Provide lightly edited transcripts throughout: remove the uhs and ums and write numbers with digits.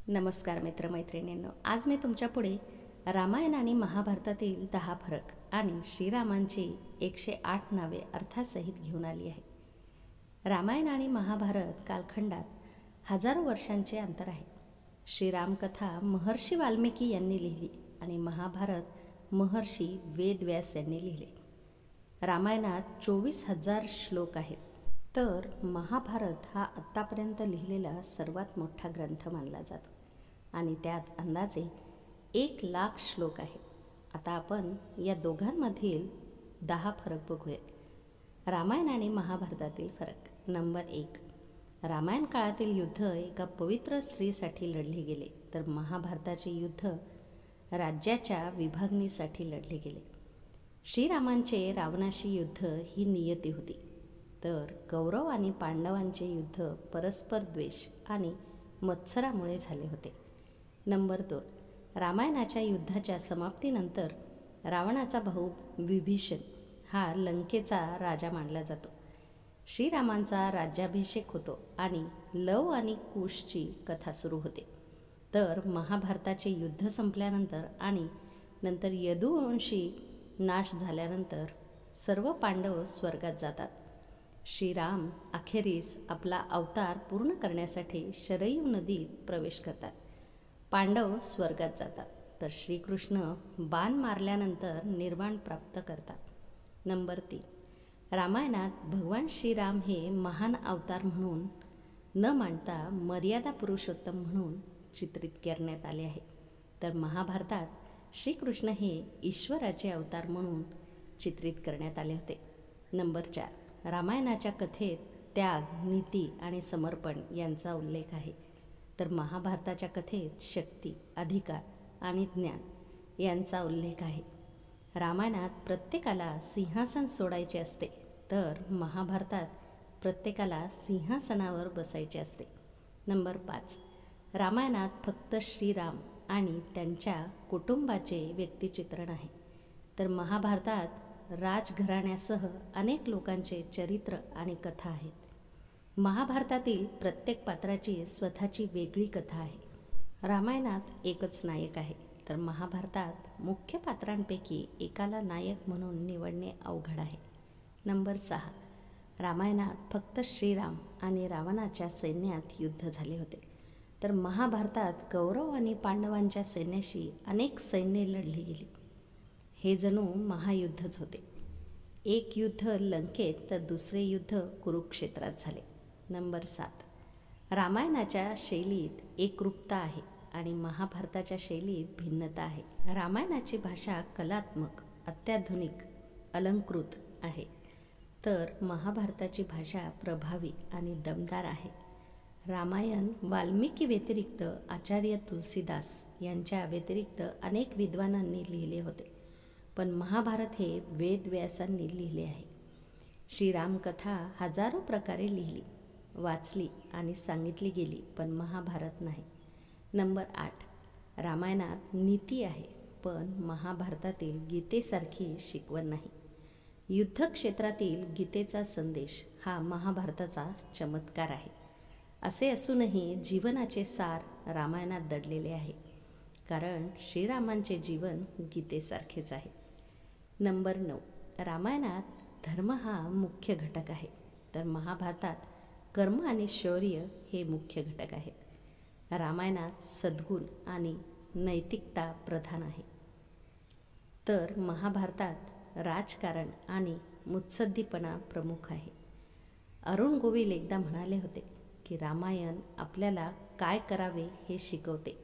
नमस्कार मित्रमैत्रिणींनो, आज मी तुमच्या पुढे रामायण आणि महाभारतातील 10 फरक आणि श्रीरामांची 108 नावे अर्थासहित घेऊन आली आहे. रामायण आणि महाभारत कालखंडात हजारो वर्षांचे अंतर आहे. श्रीरामकथा महर्षी वाल्मिकी यांनी लिहिली आणि महाभारत महर्षी वेदव्यास यांनी लिहिले. रामायणात 24,000 श्लोक आहेत, तर महाभारत हा आत्तापर्यंत लिहिलेला सर्वात मोठा ग्रंथ मानला जातो आणि त्यात अंदाजे 1,00,000 श्लोक आहेत. आता आपण या दोघांमधील 10 फरक बघूयात. रामायण आणि महाभारतातील फरक. नंबर 1. रामायण काळातील युद्ध एका पवित्र स्त्रीसाठी लढले गेले, तर महाभारताचे युद्ध राज्याच्या विभागणीसाठी लढले गेले. श्रीरामांचे रावणाशी युद्ध ही नियती होती, तर कौरव आणि पांडवांचे युद्ध परस्पर द्वेष आणि मत्सरामुळे झाले होते. नंबर 2. रामायणाच्या युद्धाच्या समाप्तीनंतर रावणाचा भाऊ विभीषण हा लंकेचा राजा मानला जातो. श्रीरामांचा राज्याभिषेक होतो आणि लव आणि कुशची कथा सुरू होते. तर महाभारताचे युद्ध संपल्यानंतर आणि नंतर यदुवंशी नाश झाल्यानंतर सर्व पांडव स्वर्गात जातात. श्रीराम अखेरीस आपला अवतार पूर्ण करण्यासाठी शरयू नदीत प्रवेश करतात. पांडव स्वर्गात जातात, तर श्रीकृष्ण बाण मारल्यानंतर निर्वाण प्राप्त करतात. नंबर 3. रामायणात भगवान श्रीराम हे महान अवतार म्हणून न मांडता मर्यादा पुरुषोत्तम म्हणून चित्रित करण्यात आले आहे, तर महाभारतात श्रीकृष्ण हे ईश्वराचे अवतार म्हणून चित्रित करण्यात आले होते. नंबर 4. रामायणाच्या कथेत त्याग, नीती आणि समर्पण यांचा उल्लेख आहे, तर महाभारताच्या कथेत शक्ती, अधिकार आणि ज्ञान यांचा उल्लेख आहे. रामायणात प्रत्येकाला सिंहासन सोडायचे असते, तर महाभारतात प्रत्येकाला सिंहासनावर बसायचे असते. नंबर 5. रामायणात फक्त श्रीराम आणि त्यांच्या कुटुंबाचे व्यक्तिचित्रण आहे, तर महाभारतात राजघराण्यासह अनेक लोकांचे चरित्र आणि कथा आहेत. महाभारतातील प्रत्येक पात्राची स्वतःची वेगळी कथा आहे. रामायणात एकच नायक आहे, तर महाभारतात मुख्य पात्रांपैकी एकाला नायक म्हणून निवडणे अवघड आहे. नंबर 6. रामायणात फक्त श्रीराम आणि रावणाच्या सैन्यात युद्ध झाले होते, तर महाभारतात कौरव आणि पांडवांच्या सैन्याशी अनेक सैन्ये लढली गेली. हे जणू महायुद्धच होते. एक युद्ध लंकेत तर दुसरे युद्ध कुरुक्षेत्रात झाले. नंबर 7. रामायणाच्या शैलीत एकरूपता आहे आणि महाभारताच्या शैलीत भिन्नता आहे. रामायणाची भाषा कलात्मक, अत्याधुनिक, अलंकृत आहे, तर महाभारताची भाषा प्रभावी आणि दमदार आहे. रामायण वाल्मिकी व्यतिरिक्त आचार्य तुलसीदास यांच्या व्यतिरिक्त अनेक विद्वानांनी लिहिले होते, पण महाभारत हे वेदव्यासांनी लिहिले आहे. श्रीरामकथा हजारो प्रकारे लिहिली, वाचली आणि सांगितली गेली, पण महाभारत नाही. नंबर 8. रामायणात नीती आहे, पण महाभारतातील गीतेसारखी शिकवण नाही. युद्धक्षेत्रातील गीतेचा संदेश हा महाभारताचा चमत्कार आहे. असे असूनही जीवनाचे सार रामायणात दडलेले आहे, कारण श्रीरामांचे जीवन गीतेसारखेच आहे. नंबर 9. रामायणात धर्म हा मुख्य घटक आहे, तर महाभारतात कर्म आणि शौर्य हे मुख्य घटक आहेत. रामायणात सद्गुण आणि नैतिकता प्रधान आहे, तर महाभारतात राजकारण आणि मुत्सद्दीपणा प्रमुख आहे. अरुण गोविल एकदा म्हणाले होते की रामायण आपल्याला काय करावे हे शिकवते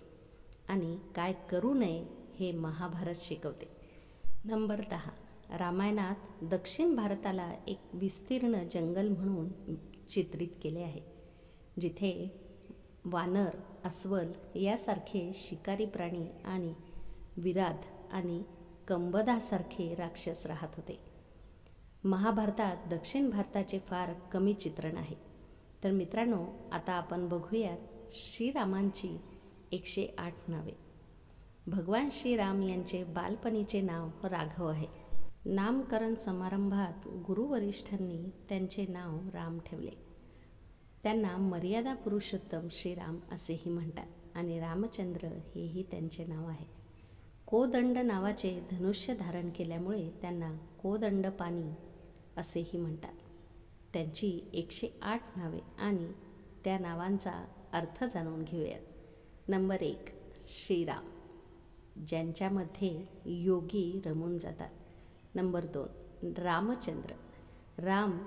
आणि काय करू नये हे महाभारत शिकवते. नंबर 10. रामायणात दक्षिण भारताला एक विस्तीर्ण जंगल म्हणून चित्रित केले आहे, जिथे वानर, अस्वल यासारखे शिकारी प्राणी आणि विराध आणि कंबदासारखे राक्षस राहत होते. महाभारतात दक्षिण भारताचे फार कमी चित्रण आहे. तर मित्रांनो, आता आपण बघूयात श्रीरामांची 108 नावे. भगवान श्रीराम यांचे बालपणीचे नाव राघव आहे. नामकरण समारंभात गुरुवरिष्ठांनी त्यांचे नाव राम ठेवले. त्यांना मर्यादा पुरुषोत्तम श्रीराम असेही म्हणतात आणि रामचंद्र हेही त्यांचे नाव आहे. कोदंड नावाचे धनुष्य धारण केल्यामुळे त्यांना कोदंडपाणी असेही म्हणतात. त्यांची 108 नावे आणि त्या नावांचा अर्थ जाणून घेऊयात. नंबर 1, श्रीराम, ज्यांच्यामध्ये योगी रमून जातात. नंबर 2, रामचंद्र, राम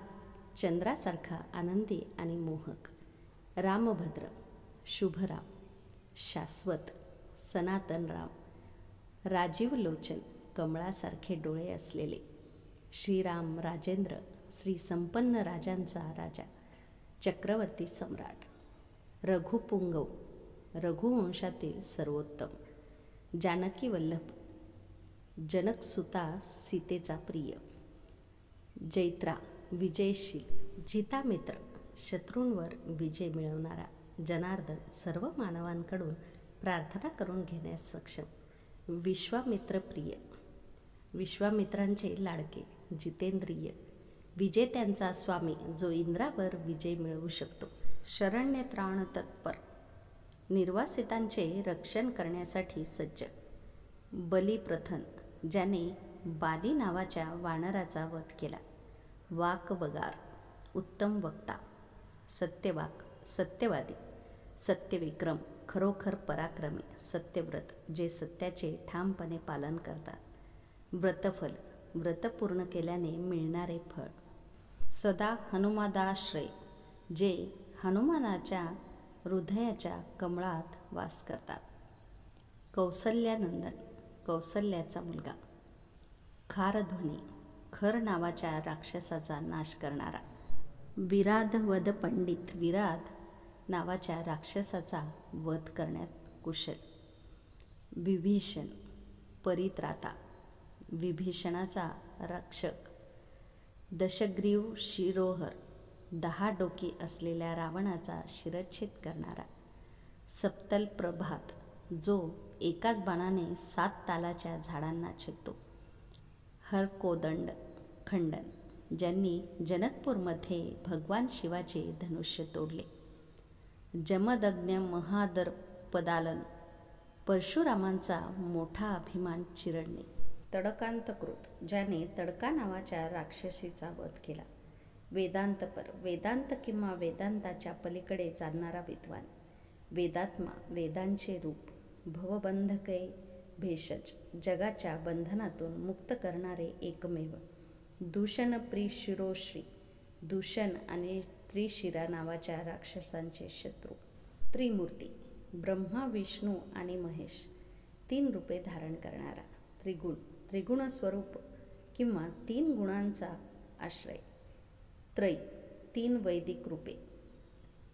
चंद्रासारखा आनंदी आणि मोहक. रामभद्र, शुभराम, शाश्वत, सनातन राम, राजीव लोचन, कमळासारखे डोळे असलेले. श्रीराम राजेंद्र, श्री संपन्न राजांचा राजा, चक्रवर्ती सम्राट. रघुपुंगव, रघुवंशातील सर्वोत्तम. जानकी वल्लभ, जनकसुता सीतेचा प्रिय. जैत्रा, विजयशील, जितामित्र, शत्रूंवर विजय मिळवणारा. जनार्दन, सर्व मानवांकडून प्रार्थना करून घेण्यास सक्षम. विश्वामित्र प्रिय, विश्वामित्रांचे लाडके. जितेंद्रिय, विजेत्यांचा स्वामी, जो इंद्रावर विजय मिळवू शकतो. शरण्य त्राण तत्पर, निर्वासितांचे रक्षण करण्यासाठी सज्ज. बलिप्रथन, ज्याने बाली नावाच्या वानराचा वध केला. वाकबगार, उत्तम वक्ता. सत्यवाक, सत्यवादी. सत्यविक्रम, खरोखर पराक्रमी. सत्यव्रत, जे सत्याचे ठामपणे पालन करतात. व्रतफल, व्रत पूर्ण केल्याने मिळणारे फळ. सदा हनुमादाश्रय, जे हनुमानाच्या हृदयाच्या कमळात वास करतात. कौसल्यानंदन, कौसल्याचा मुलगा. खारध्वनी, खर नावाच्या राक्षसाचा नाश करणारा. विराधवध पंडित, विराध नावाच्या राक्षसाचा वध करण्यात कुशल. विभीषण, परित्राता, विभीषणाचा रक्षक. दशग्रीव शिरोहर, 10 डोकी असलेल्या रावणाचा शिरच्छेद करणारा. सप्तल प्रभात, जो एकाच बाणाने 7 तालाच्या झाडांना छेदतो. हरकोदंड खंडन, ज्यांनी जनकपूरमध्ये भगवान शिवाचे धनुष्य तोडले. जमदग्न महादर्पदालन, परशुरामांचा मोठा अभिमान चिरडणे. तडकांतकृत, ज्याने तडका नावाच्या राक्षसीचा वध केला. वेदांतपर, वेदांत किंवा वेदांताच्या पलीकडे चालणारा विद्वान. वेदात्मा, वेदांचे रूप. भवबंधके भेषज, जगाच्या बंधनातून मुक्त करणारे एकमेव. दूषणप्री शिरोश्री, दूषण आणि त्रिशिरा नावाच्या राक्षसांचे शत्रू. त्रिमूर्ती, ब्रह्मा, विष्णू आणि महेश, 3 रूपे धारण करणारा. त्रिगुण, त्रिगुण स्वरूप किंवा 3 गुणांचा आश्रय. त्रयी, 3 वैदिक रूपे.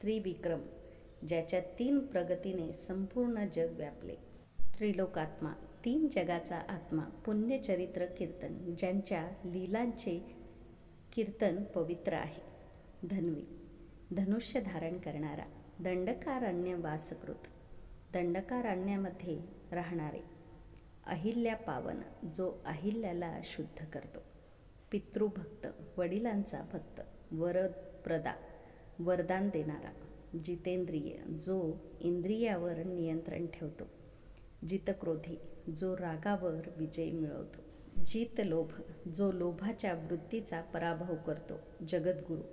त्रिविक्रम, ज्याच्या 3 प्रगतीने संपूर्ण जग व्यापले. त्रिलोकात्मा, 3 जगाचा आत्मा. पुण्यचरित्र कीर्तन, ज्यांच्या लीलांचे कीर्तन पवित्र आहे. धन्वी, धनुष्य धारण करणारा. दंडकारण्य वासकृत, दंडकारण्यामध्ये राहणारे. अहिल्या पावन, जो अहिल्याला शुद्ध करतो. पितृभक्त, वडिलांचा भक्त. वरप्रदा, वरदान देणारा. जितेंद्रिय, जो इंद्रियावर नियंत्रण ठेवतो. जितक्रोधी, जो रागावर विजय मिळवतो. जितलोभ, जो लोभाच्या वृत्तीचा पराभव करतो. जगद्गुरू,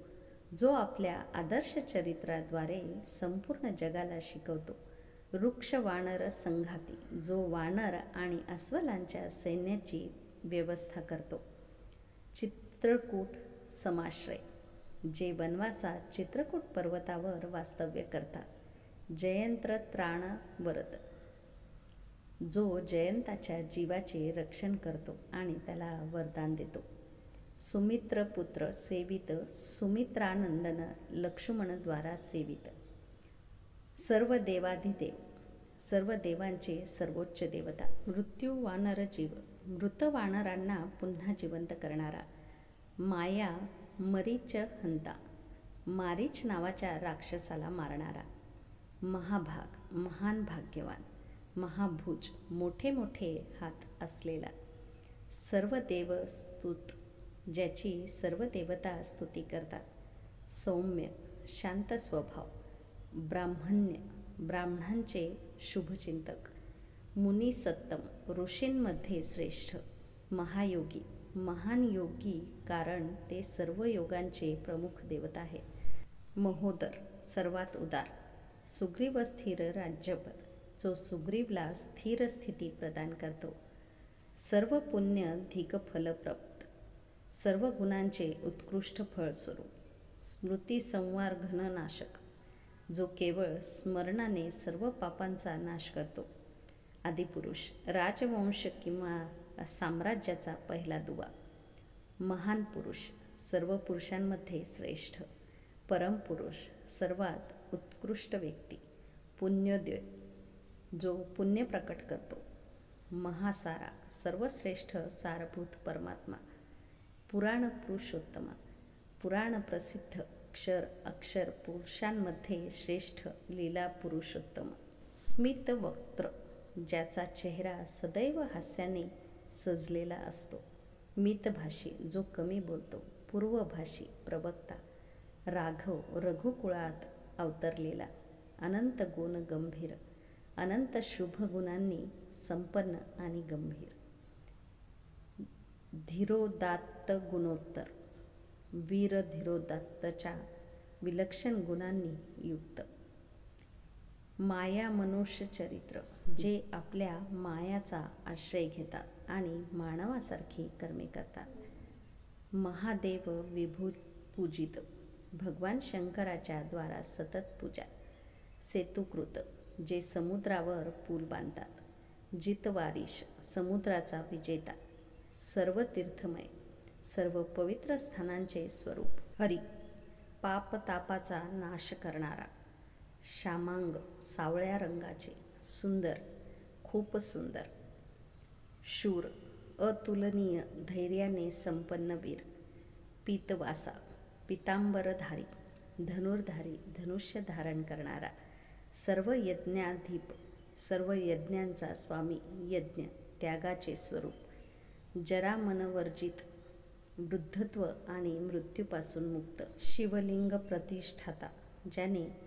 जो आपल्या आदर्श चरित्राद्वारे संपूर्ण जगाला शिकवतो. वृक्ष वानर संघाती, जो वानर आणि अस्वलांच्या सैन्याची व्यवस्था करतो. चित्रकूट समाश्रय, जे वनवासात चित्रकूट पर्वतावर वास्तव्य करतात. जयंत्र त्राण वरद, जो जयंताच्या जीवाचे रक्षण करतो आणि त्याला वरदान देतो. सुमित्रपुत्र सेवित, सुमित्रानंदन लक्ष्मणद्वारा सेवित. सर्व देवाधिदेव, सर्व देवांचे सर्वोच्च देवता. मृत्यू वानर जीव, मृत वानरांना पुन्हा जिवंत करणारा. माया मरीच हंता, मारीच नावाच्या राक्षसाला मारणारा. महाभाग, महान भाग्यवान. महाभुज, मोठे मोठे हात असलेला. सर्व देव स्तुत, ज्याची सर्व देवता स्तुती करतात. सौम्य, शांत स्वभाव. ब्राह्मण्य, ब्राह्मणांचे शुभचिंतक, मुनी सत्तम, ऋषींमध्ये श्रेष्ठ, महायोगी, महान योगी, कारण ते सर्व योगांचे प्रमुख देवता आहेत. महोदर, सर्वात उदार, सुग्रीव स्थिर राज्यपद, जो सुग्रीवला स्थिर स्थिती प्रदान करतो. सर्व पुण्य धिक फलप्रद, सर्व गुणांचे उत्कृष्ट फळस्वरूप, स्मृती संवार घननाशक, जो केवळ स्मरणाने सर्व पापांचा नाश करतो. आदिपुरुष, राजवंश किंवा साम्राज्याचा पहिला दुवा. महान पुरुष, सर्व पुरुषांमध्ये श्रेष्ठ, परमपुरुष, सर्वात उत्कृष्ट व्यक्ती, पुण्योदय, जो पुण्य प्रकट करतो. महासारा, सर्वश्रेष्ठ सारभूत परमात्मा. पुराण पुरुषोत्तमा, पुराण प्रसिद्ध क्षर अक्षर पुरुषांमध्ये श्रेष्ठ, लीला पुरुषोत्तम. स्मितवक्त्र, ज्याचा चेहरा सदैव हास्याने सजलेला असतो. मितभाषी, जो कमी बोलतो. पूर्वभाषी, प्रवक्ता. राघव, रघुकुळात अवतरलेला. अनंत गुण गंभीर, अनंत शुभ गुणांनी संपन्न आणि गंभीर. धीरोदात्त गुणोत्तर, वीर धीरोदात्तच्या विलक्षण गुणांनी युक्त. माया मनुष्य चरित्र, जे आपल्या मायाचा आश्रय घेतात आणि मानवासारखी कर्मे करतात. महादेव विभू पूजित, भगवान शंकराच्या द्वारा सतत पूजा. सेतुकृत, जे समुद्रावर पूल बांधतात. जितवारिश, समुद्राचा विजेता. सर्व तीर्थमय, सर्व पवित्र स्थानांचे स्वरूप. हरी, पापतापाचा नाश करणारा. श्यामांग, सावळ्या रंगाचे. सुंदर, खूप सुंदर. शूर, अतुलनीय धैर्याने संपन्न वीर. पीतवासा, पितांबरधारी, धनुर्धारी, धनुष्य धारण करणारा. सर्व यज्ञाधिप, सर्व यज्ञांचा स्वामी. यज्ञ, त्यागाचे स्वरूप. जरामनवर्जित, वृद्धत्व आणि मृत्यूपासून मुक्त. शिवलिंग प्रतिष्ठाता, ज्याने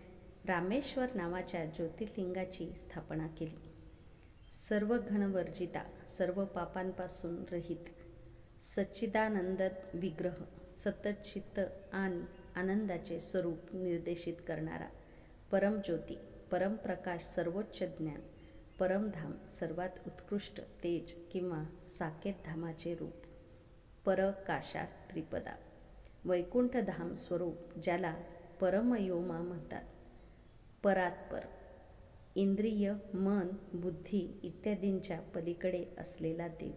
रामेश्वर नावाच्या ज्योतिर्लिंगाची स्थापना केली. सर्व घनवर्जिता, सर्व पापांपासून रहित. सच्चिदानंद विग्रह, सतचित्त आणि आनंदाचे स्वरूप निर्देशित करणारा. परमज्योती, परमप्रकाश, सर्वोच्च ज्ञान. परमधाम, सर्वात उत्कृष्ट तेज किंवा साकेत धामाचे रूप. परकाशा त्रिपदा, वैकुंठधाम स्वरूप, ज्याला परमयोमा म्हणतात. परात्पर, इंद्रिय, मन, बुद्धी इत्यादींच्या पलीकडे असलेला देव.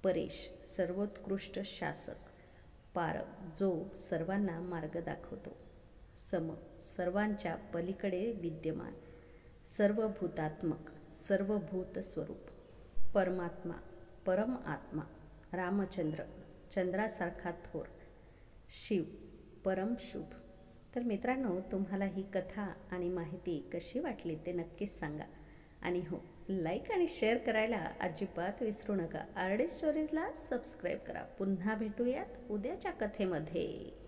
परेश, सर्वोत्कृष्ट शासक. पार, जो सर्वांना मार्ग दाखवतो. सम, सर्वांच्या पलीकडे विद्यमान. सर्वभूतात्मक, सर्वभूत स्वरूप. परमात्मा, परम आत्मा. रामचंद्र, चंद्रासारखा थोर. शिव, परम शुभ. तर मित्रांनो, तुम्हाला ही कथा आणि माहिती कशी वाटली ते नक्कीच सांगा. आणि हो, लाईक आणि शेअर करायला अजिबात विसरू नका. RD स्टोरीजला सबस्क्राईब करा. पुन्हा भेटूयात उद्याच्या कथेमध्ये.